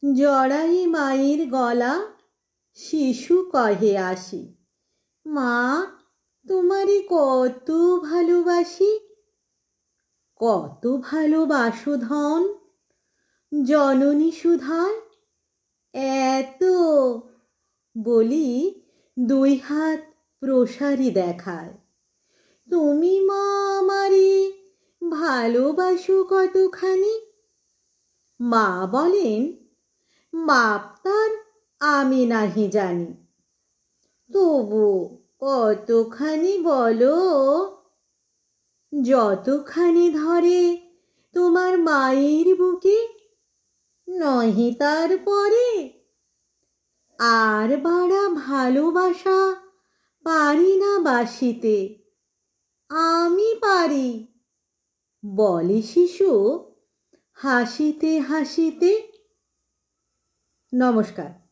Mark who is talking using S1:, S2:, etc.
S1: জড়াই মায়ের গলা, শিশু কহে আসি, মা তোমারে কত ভালোবাসি। কত ভালোবাসো ধন জননী সুধায়, এত বলি দুই হাত প্রসারী দেখায়। তুমি মা আমারে ভালোবাসো কতখানি। মা বলেন, মাপ তার আমি নাহি জানি, তবু কতখানি বলো। যতখানি ধরে তোমার মায়ের বুকে, নহি তার পরে। আর বাড়া ভালোবাসা পারি না বাসিতে, আমি পারি, বলে শিশু হাসিতে হাসিতে। নমস্কার।